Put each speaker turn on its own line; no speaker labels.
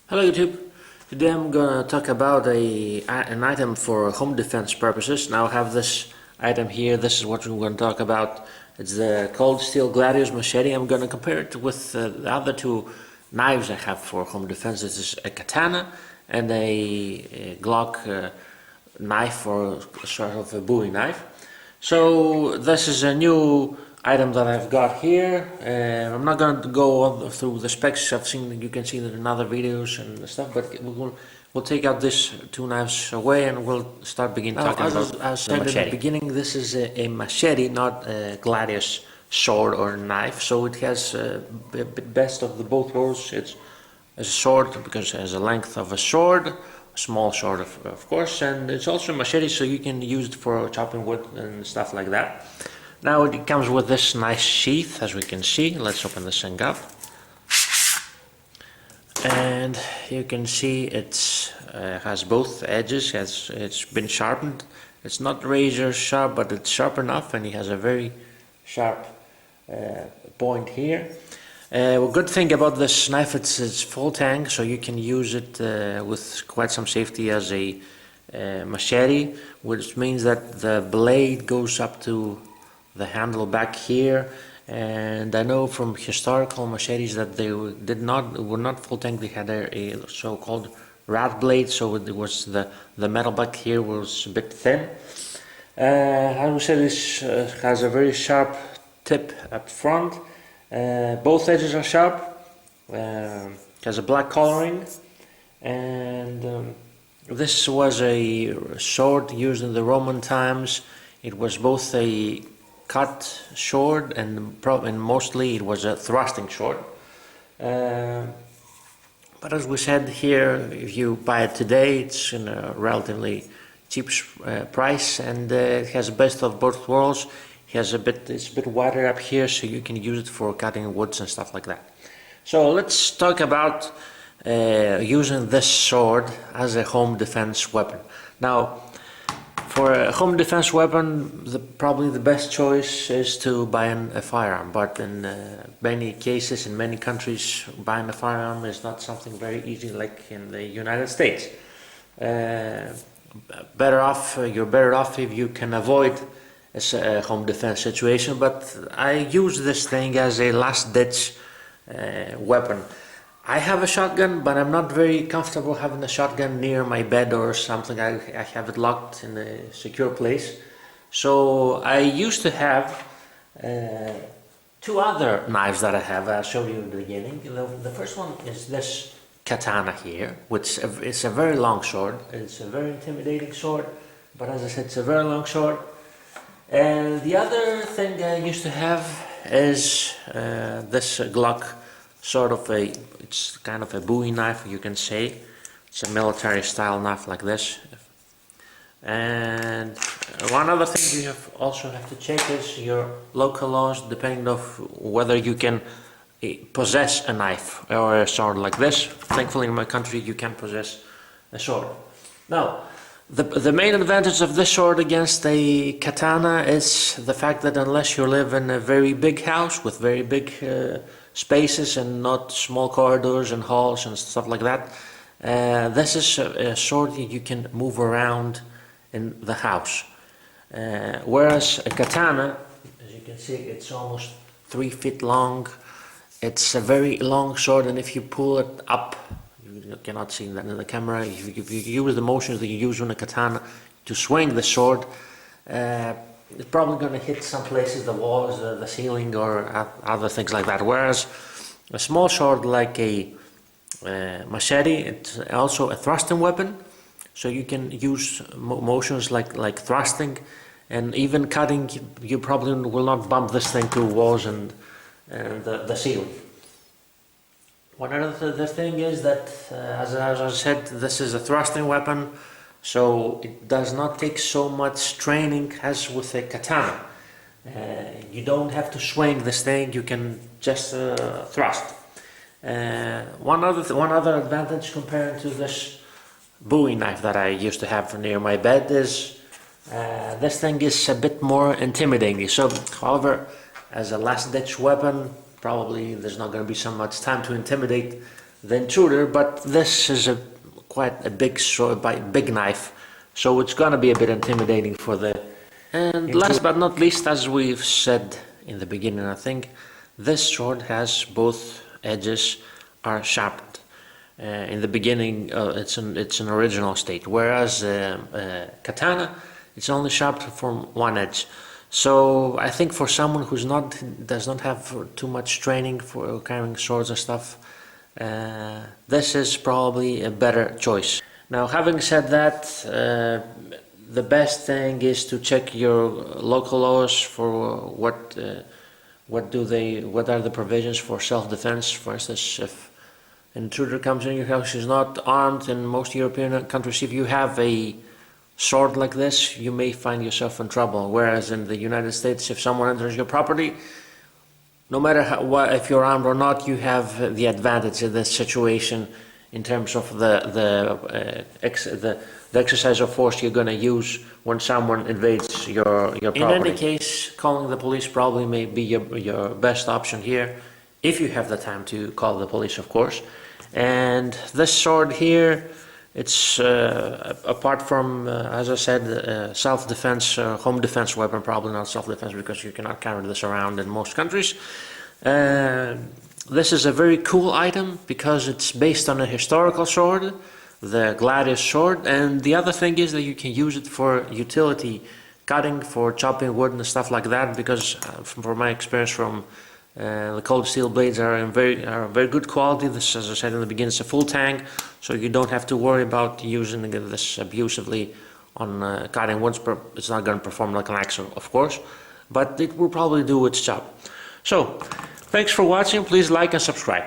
Hello YouTube. Today I'm gonna talk about an item for home defense purposes. Now I have this item here. This is what we're gonna talk about. It's the called Steel Gladius machete. I'm gonna compare it with the other two knives I have for home defense. This is a katana and a Glock knife, or sort of a Bowie knife. So this is a new item that I've got here. I'm not going to go through the specs. You can see that in other videos and stuff, but we'll take out these two knives away and we'll begin talking about the machete. As said in the beginning, this is a machete, not a Gladius sword or knife. So it has a best of the both worlds. It's a sword because it has a length of a sword, a small sword of course, and it's also a machete, so you can use it for chopping wood and stuff like that. Now it comes with this nice sheath, as we can see. Let's open this thing up. And you can see it has both edges. It's been sharpened. It's not razor sharp, but it's sharp enough, and it has a very sharp point here. Good thing about this knife, it's full tang, so you can use it with quite some safety as a machete, which means that the blade goes up to the handle back here. And I know from historical machetes that they were not full tang. They had a so-called rat blade, so it was the metal back here was a bit thin. I would say this has a very sharp tip up front. Both edges are sharp. Has a black coloring, and this was a sword used in the Roman times. It was both a cut sword and mostly it was a thrusting sword. But as we said here, if you buy it today, it's in a relatively cheap price, and it has the best of both worlds. It's a bit wider up here, so you can use it for cutting woods and stuff like that. So let's talk about using this sword as a home defense weapon. Now, for a home defense weapon, probably the best choice is to buy a firearm. But in many cases, in many countries, buying a firearm is not something very easy, like in the United States. You're better off if you can avoid a home defense situation. But I use this thing as a last-ditch weapon. I have a shotgun, but I'm not very comfortable having a shotgun near my bed or something. I have it locked in a secure place. So I used to have two other knives that I have. I'll show you in the beginning. The first one is this katana here, which is a very long sword. It's a very intimidating sword, but as I said, it's a very long sword. And the other thing I used to have is this Glock, it's kind of a Bowie knife, you can say. It's a military style knife like this. And one other thing you also have to check is your local laws, depending on whether you can possess a knife or a sword like this. Thankfully in my country you can possess a sword. Now, the main advantage of this sword against a katana is the fact that unless you live in a very big house with very big spaces and not small corridors and halls and stuff like that, this is a sword you can move around in the house. Whereas a katana, as you can see, it's almost 3 feet long. It's a very long sword, and if you pull it up, you cannot see that in the camera. If you use the motions that you use on a katana to swing the sword, it's probably going to hit some places, the walls, the ceiling, or other things like that. Whereas a small sword like a machete, it's also a thrusting weapon, so you can use motions like thrusting, and even cutting. You probably will not bump this thing to walls and the ceiling. One other thing is that, as I said, this is a thrusting weapon, so it does not take so much training as with a katana. You don't have to swing this thing, you can just thrust. One other advantage compared to this Bowie knife that I used to have near my bed is this thing is a bit more intimidating. So, however, as a last-ditch weapon, probably there's not going to be so much time to intimidate the Intruder, but this is quite a big sword, big knife, so it's gonna be a bit intimidating for the. And last but not least, as we've said in the beginning, I think this sword has both edges are sharpened. In the beginning, it's an original state, whereas katana, it's only sharpened from one edge. So I think for someone who's does not have too much training for carrying swords and stuff, this is probably a better choice. Now, having said that, the best thing is to check your local laws for what are the provisions for self-defense. For instance, if an intruder comes in your house, he's not armed. In most European countries, if you have a sword like this, you may find yourself in trouble. Whereas in the United States, if someone enters your property, no matter if you're armed or not, you have the advantage in this situation in terms of the exercise of force you're going to use when someone invades your property. In any case, calling the police probably may be your best option here, if you have the time to call the police, of course. And this sword here, it's apart from, as I said, self-defense, home defense weapon, probably not self-defense because you cannot carry this around in most countries. This is a very cool item because it's based on a historical sword, the Gladius sword, and the other thing is that you can use it for utility, cutting, for chopping wood and stuff like that, because from my experience from the cold steel blades are very good quality. This, as I said in the beginning, is a full tang, so you don't have to worry about using this abusively on cutting wood. It's not going to perform like an axe, of course, but it will probably do its job. So, thanks for watching. Please like and subscribe.